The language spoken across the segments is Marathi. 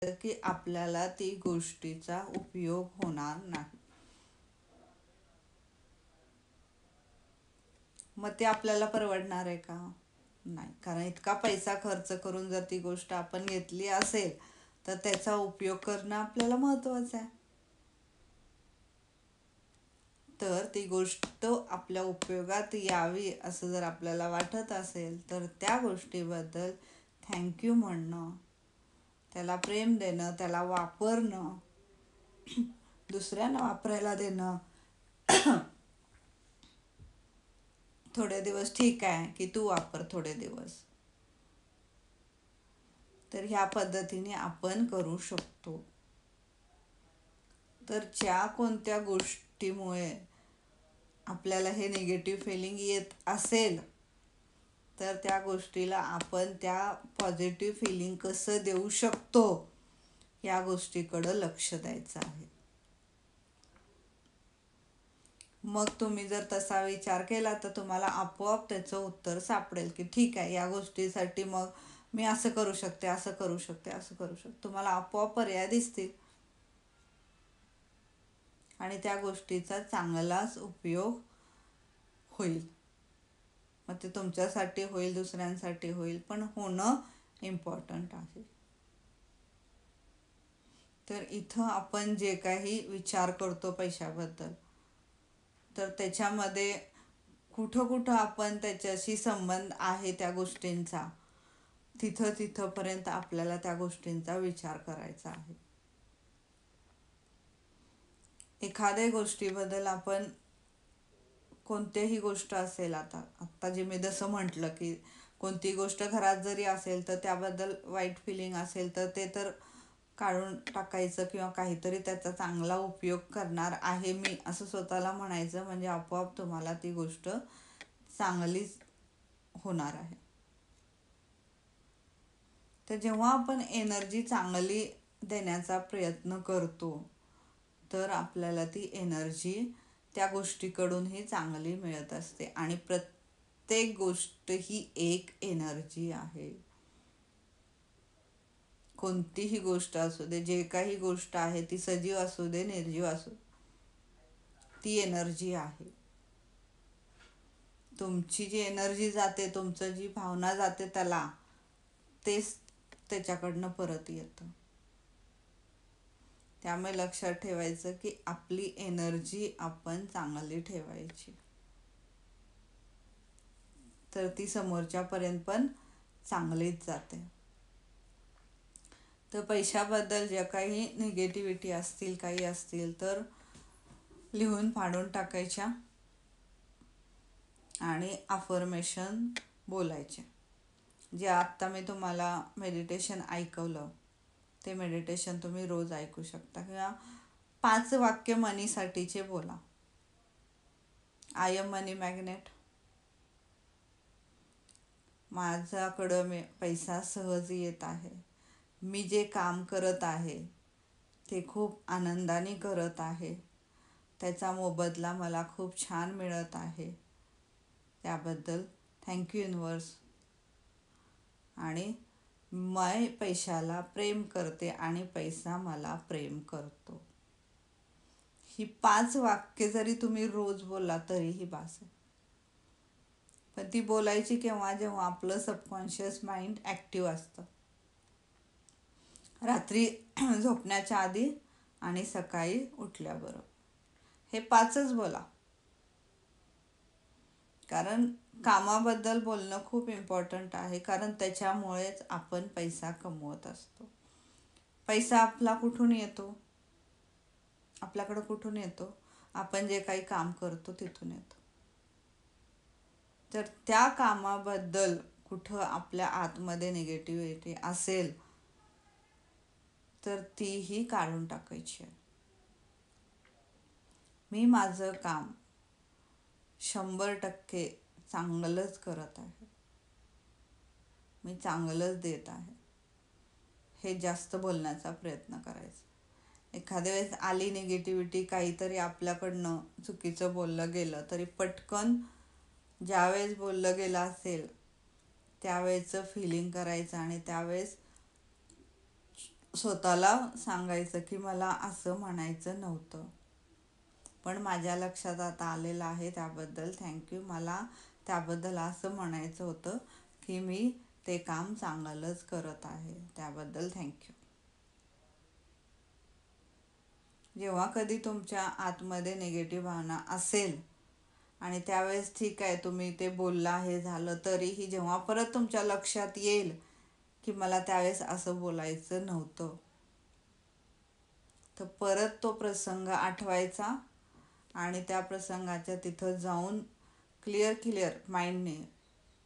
की आपल्याला ती गोष्टीचा उपयोग होणार नाही. मग ते आपल्याला परवडणार आहे का? नाही, कारण इतका पैसा खर्च करून जर ती गोष्ट आपण घेतली असेल तर त्याचा उपयोग करणं आपल्याला महत्त्वाचं आहे. तर ती गोष्ट आपल्या उपयोगात यावी असं जर आपल्याला वाटत असेल तर त्या गोष्टीबद्दल थँक्यू म्हणणं, त्याला प्रेम देणं, त्याला वापरणं, दुसऱ्यांना वापरायला देणं. थोडे दिवस ठीक आहे की तू वापर थोडे दिवस, तर ह्या पद्धतीने आपण करू शकतो. तर ज्या कोणत्या गोष्टीमुळे आपल्याला हे निगेटिव्ह फिलिंग येत असेल तर त्या गोष्टीला आपण त्या पॉझिटिव्ह फिलिंग कसं देऊ शकतो या गोष्टीकडं लक्ष द्यायचं आहे. मग तुम्ही जर तसा विचार केला तर तुम्हाला आपोआप त्याचं उत्तर सापडेल की ठीक आहे, या गोष्टीसाठी मग मी असं करू शकते, असं करू शकते, असं करू शकते. तुम्हाला आपोआप पर्याय दिसतील आणि त्या गोष्टीचा चांगलाच उपयोग होईल. मग ते तुमच्यासाठी होईल, दुसऱ्यांसाठी होईल, पण होणं इम्पॉर्टंट आहे. तर इथं आपण जे काही विचार करतो पैशाबद्दल, तर त्याच्यामध्ये कुठं कुठं आपण त्याच्याशी संबंध आहे त्या गोष्टींचा, तिथं तिथंपर्यंत आपल्याला त्या गोष्टींचा विचार करायचा आहे. एखाद्या गोष्टीबद्दल आपण कोणतीही गोष्ट असेल, आत्ता जे मी जसं म्हटलं की कोणती गोष्ट घरात जरी असेल तर त्याबद्दल वाईट फिलिंग असेल तर ते तर काढून टाकायचं किंवा काहीतरी त्याचा चांगला उपयोग करणार आहे मी असं स्वतःला म्हणायचं, म्हणजे आपोआप तुम्हाला ती गोष्ट चांगलीच होणार आहे. तर जेव्हा आपण एनर्जी चांगली देण्याचा प्रयत्न करतो तर आपल्याला ती एनर्जी त्या गोष्टीकडूनही चांगली मिळत असते. आणि प्रत्येक गोष्ट ही एक एनर्जी आहे. कोणतीही गोष्ट असू दे, जे काही गोष्ट आहे ती सजीव असू दे, निर्जीव असू, ती एनर्जी आहे. तुमची जी एनर्जी जाते, तुमचं जी भावना जाते त्याला, तेच त्याच्याकडनं परत येतं. त्यामुळे लक्षात ठेवायचं की आपली एनर्जी आपण चांगली ठेवायची, तर ती समोरच्यापर्यंत पण चांगलीच जाते. तर पैशाबद्दल ज्या काही निगेटिव्हिटी असतील, काही असतील, तर लिहून फाडून टाकायच्या आणि अफर्मेशन बोलायचे. जे आत्ता मी तुम्हाला मेडिटेशन ऐकवलं ते मेडिटेशन तुम्ही रोज ऐकू शकता, किंवा 5 वाक्य मनीसाठीचे बोला. I am money magnet. माझ्याकडं पैसा सहज येत आहे. मी जे काम करत आहे ते खूप आनंदाने करत आहे. त्याचा मोबदला मला खूप छान मिळत आहे. त्याबद्दल थँक्यू युनिवर्स. आणि मैं पैशाला प्रेम करते आणि पैसा मला प्रेम करतो. ही 5 वाक्य जरी तुम्ही रोज बोलला तरीही बास आहे. पण ती बोलायची केव्हा? जेव्हा आपलं सबकॉन्शियस माइंड ॲक्टिव्ह असतं. रात्री झोपण्याच्या आधी आणि सकाळी उठल्याबरोबर हे 5च बोला. कारण कामाबद्दल बोलणं खूप इम्पॉर्टंट आहे, कारण त्याच्यामुळेच आपण पैसा कमवत असतो. पैसा आपला कुठून येतो? आपल्याकडं कुठून येतो? आपण जे काही काम करतो तिथून येतो. तर त्या कामाबद्दल कुठं आपल्या आतमध्ये निगेटिव्हिटी असेल तर तीही काढून टाकायची आहे. मी माझं काम 100% चांगलंच करत आहे, मी चांगलंच देत आहे, हे जास्त बोलण्याचा प्रयत्न करायचा. एखाद्या वेळेस आली निगेटिव्हिटी, काहीतरी आपल्याकडनं चुकीचं बोललं गेलं तरी पटकन ज्यावेळेस बोललं गेलं असेल त्यावेळेचं फिलिंग करायचं आणि त्यावेळेस स्वतःला सांगायचं की मला असं म्हणायचं नव्हतं, पण माझ्या लक्षात आता आलेलं आहे, त्याबद्दल थँक्यू. मला त्याबद्दल असं म्हणायचं होतं की मी ते काम चांगलंच करत आहे, त्याबद्दल थँक्यू. जेव्हा कधी तुमच्या आतमध्ये निगेटिव्ह भावना असेल आणि त्यावेळेस ठीक आहे तुम्ही ते बोलला हे झालं, तरीही जेव्हा परत तुमच्या लक्षात येईल की मला त्यावेळेस असं बोलायचं नव्हतं, तर परत तो प्रसंग आठवायचा आणि त्या प्रसंगाच्या तिथं जाऊन क्लिअर माइंडने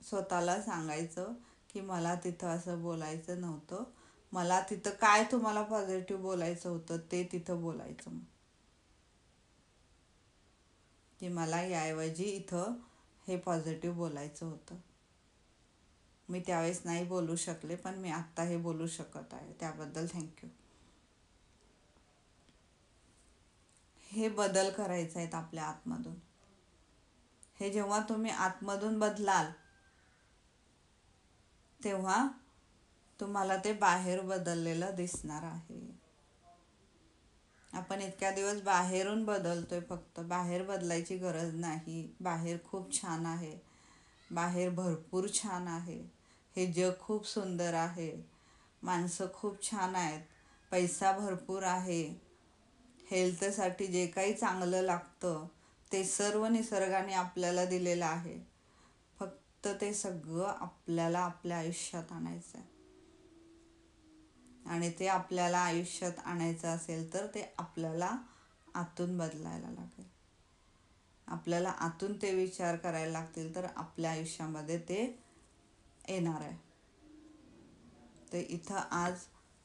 स्वतःला सांगायचं की मला तिथं असं बोलायचं नव्हतं, मला तिथं काय तुम्हाला पॉझिटिव्ह बोलायचं होतं ते तिथं बोलायचं. मग की मला याऐवजी इथं हे पॉझिटिव्ह बोलायचं होतं, मी त्यावेळेस नाही बोलू शकले पण मी आत्ता हे बोलू शकत आहे, त्याबद्दल थँक्यू. हे बदल करायचे आहेत आपल्या आतमधून. हे जेव्हा तुम्ही आतमधून बदलाल तेव्हा तुम्हाला ते बाहेर बदललेलं दिसणार आहे. आपण इतक्या दिवस बाहेरून बदलतोय, फक्त बाहेर बदलायची गरज नाही. बाहेर खूप छान आहे, बाहेर भरपूर छान आहे, हे जग खूप सुंदर आहे, माणसं खूप छान आहेत, पैसा भरपूर आहे, हेल्थसाठी जे काही चांगलं लागतं ते सर्व निसर्गाने आपल्याला दिलेलं आहे. फक्त ते सगळं आपल्याला आपल्या आयुष्यात आणायचं आहे. आणि ते आपल्याला आयुष्यात आणायचं असेल तर ते आपल्याला आतून बदलायला लागेल. आपल्याला आतून ते विचार करायला लागतील तर आपल्या आयुष्यामध्ये ते येणार आहे. तर इथं आज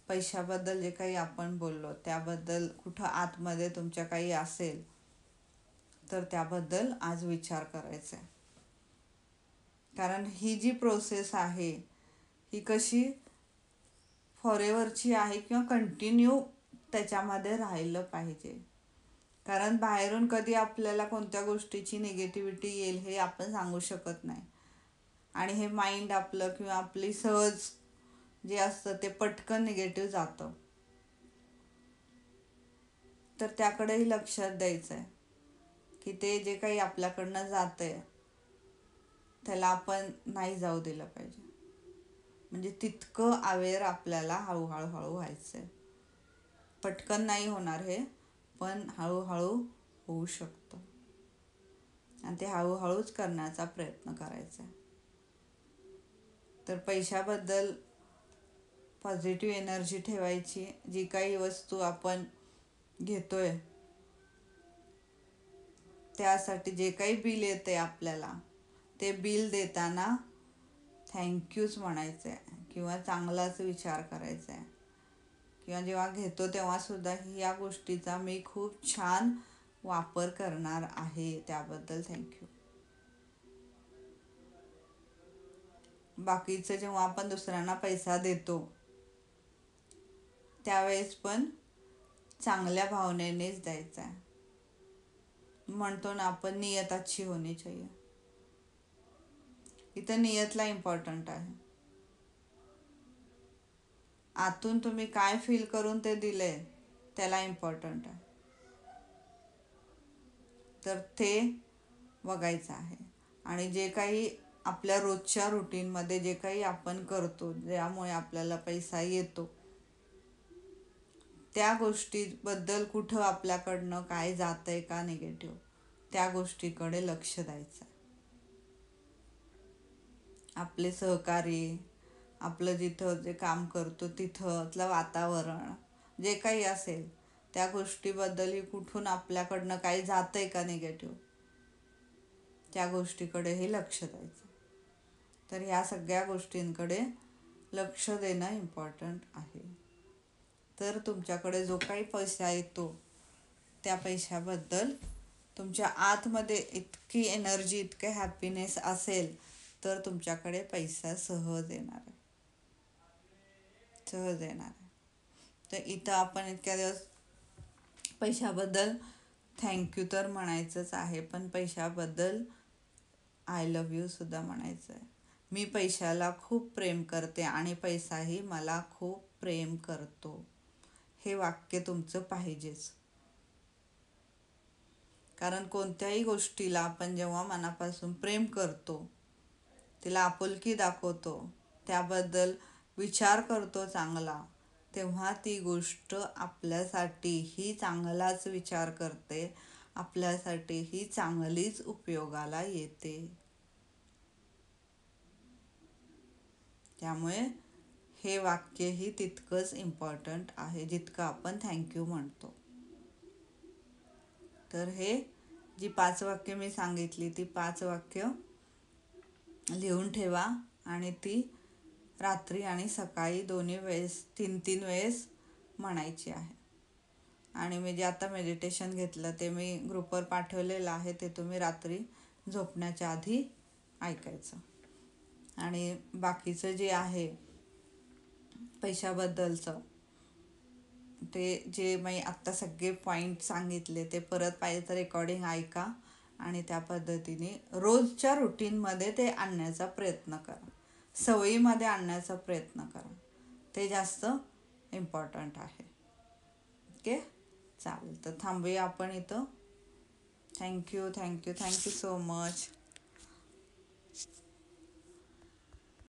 पैशाबद्दल जे काही आपण बोललो त्याबद्दल कुठं आतमध्ये तुमच्या काही असेल तर त्याबद्दल आज विचार करायचा आहे. कारण ही जी प्रोसेस आहे ही कशी फॉरेवरची आहे किंवा कंटिन्यू त्याच्यामध्ये राहिलं पाहिजे. कारण बाहेरून कधी आपल्याला कोणत्या गोष्टीची निगेटिव्हिटी येईल हे आपण सांगू शकत नाही. आणि हे माइंड आपलं किंवा आपली सहज जे असतं ते पटकन निगेटिव्ह जातं. तर त्याकडेही लक्षात द्यायचं आहे की ते जे काही आपल्याकडनं जातं आहे त्याला आपण नाही जाऊ दिलं पाहिजे. म्हणजे तितकं अवेअर आपल्याला हळूहळू व्हायचं आहे. पटकन नाही होणार हे, पण हळूहळू होऊ शकतं आणि ते हळूहळूच करण्याचा प्रयत्न करायचा आहे. तर पैशाबद्दल पॉझिटिव्ह एनर्जी ठेवायची. जी काही वस्तू आपण घेतोय त्यासाठी जे काही बिल येते आपल्याला, ते बिल देताना थँक्यूच म्हणायचं आहे किंवा चांगलाच विचार करायचा आहे. किंवा जेव्हा घेतो तेव्हासुद्धा या गोष्टीचा मी खूप छान वापर करणार आहे, त्याबद्दल थँक्यू. बाकीचं जेव्हा आपण दुसऱ्यांना पैसा देतो त्यावेळेस पण चांगल्या भावनेनेच द्यायचा आहे. म्हणतो ना आपण नियत अच्छी होनी चाहिए. इथं नियतला इम्पॉर्टंट आहे. आतून तुम्ही काय फील करून ते दिलंय त्याला इम्पॉर्टंट आहे. तर ते बघायचं आहे. आणि जे काही आपल्या रोजच्या रुटीनमध्ये जे काही आपण करतो ज्यामुळे आपल्याला पैसा येतो त्या गोष्टीबद्दल कुठं आपल्याकडनं काय जातं आहे का निगेटिव्ह, त्या गोष्टीकडे लक्ष द्यायचं. आपले सहकारी, आपलं जिथं जे काम करतो तिथलं वातावरण जे काही असेल त्या गोष्टीबद्दलही कुठून आपल्याकडनं काही जातं आहे का निगेटिव्ह, त्या गोष्टीकडेही लक्ष द्यायचं. तर ह्या सगळ्या गोष्टींकडे लक्ष देणं इम्पॉर्टंट आहे. तर तुमच्याकडे जो काही पैसा येतो त्या पैशाबद्दल तुमच्या आतमध्ये इतकी एनर्जी, इतकं हॅपीनेस असेल तर तुमच्याकडे पैसा सहज येणार आहे, सहज येणार आहे. तर इथं आपण इतक्या दिवस पैशाबद्दल थँक्यू तर म्हणायचंच आहे, पण पैशाबद्दल आय लव्ह यू सुद्धा म्हणायचं आहे. मी पैशाला खूप प्रेम करते आणि पैसाही मला खूप प्रेम करतो. हे वाक्य तुमचं पाहिजेच. कारण कोणत्याही गोष्टीला आपण जेव्हा मनापासून प्रेम करतो, तिला आपुलकी दाखवतो, त्याबद्दल विचार करतो चांगला, तेव्हा ती गोष्ट आपल्यासाठीही चांगलाच विचार करते, आपल्यासाठीही चांगलीच उपयोगाला येते. त्यामुळे हे वाक्यही तितकंच इम्पॉर्टंट आहे जितकं आपण थँक्यू म्हणतो. तर हे जी 5 वाक्य मी सांगितली ती 5 वाक्य लिहून ठेवा आणि ती रात्री आणि सकाळी दोन्ही वेळेस 3-3 वेळेस म्हणायची आहे. आणि मी जे आता मेडिटेशन घेतलं ते मी ग्रुपवर पाठवलेलं आहे, ते तुम्ही रात्री झोपण्याच्या आधी ऐकायचं. आणि बाकीचं जे आहे पैशाबद्दलचं, ते जे मी आत्ता सगळे पॉईंट सांगितले ते परत पाहिजे तर रेकॉर्डिंग ऐका आणि त्या पद्धतीने रोजच्या रुटीनमध्ये ते आणण्याचा प्रयत्न करा, सवयीमध्ये आणण्याचा प्रयत्न करा. ते जास्त इम्पॉर्टंट आहे. ओके, चालेल. तर थांबूया आपण इथं. Thank you so much.